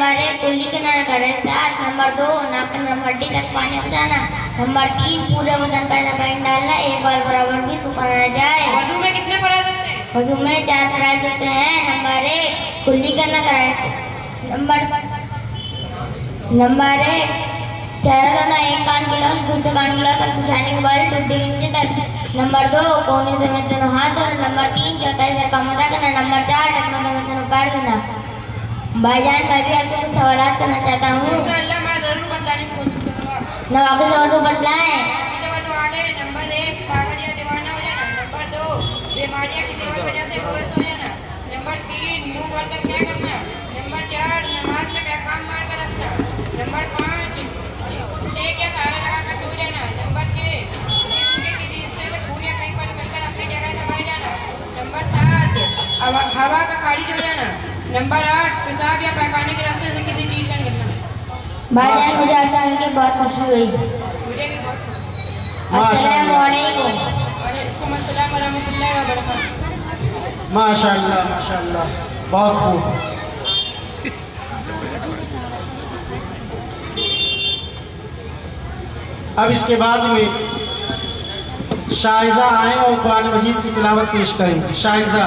Number 1 कुल्ली के नगर 7, number 2 नाक हड्डी तक पानी पहुंचाना, नंबर 3 पूरे बदन पर पानी डालना, एक बार बराबर भी सूखा न जाए। वजू में कितने फराइज होते हैं? वजू में 4 फराइज होते हैं। नंबर 1 कुल्ली करना कराए, नंबर 1 चेहरा धोना, एक कान गिलास दूसरे कान गिलास कर पिछाने के बल टुड्डी के नीचे तक। नंबर 2 कोने समेत दोनों हाथ धोना। नंबर 3 चौथाई सर का मजा करना। नंबर 4 टखनों समेत दोनों पैर धोना। भाईजान मैं भी आपसे कुछ सवाल करना चाहता हूँ। इंशाअल्लाह मैं जरूर बतलाने की कोशिश करूंगा। नवाब और से बतलाएं। नंबर 1 पागल या दीवाना हो जाना। नंबर 2 बीमारियां किसी और वजह से बेहोश हो जाना। नंबर 3 मुंह खोल कर क्या करना। नंबर 4 नमाज में बेकाम मार कर रखना। नंबर 5 एक या सारा लगा कर सो जाना। नंबर 6 जिस्म के किसी हिस्से से खून या कहीं पर निकल कर अपनी जगह दबाई जाना। नंबर 7 हवा का खारिज हो जाना। नंबर 8 पेशाब या पैखाने के रास्ते से किसी चीज का निकलना। भाईजान मुझे आपसे मिलकर बहुत खुशी हुई। मुझे भी बहुत अस्सलामु अलैकुम। वालेकुम अस्सलाम वरहमतुल्लाहि वबरकातुहू। माशाअल्लाह माशाअल्लाह, बहुत खूब। अब इसके बाद में शाइजा आए और कुरान मजीद की तिलावत पेश करें। शाइजा।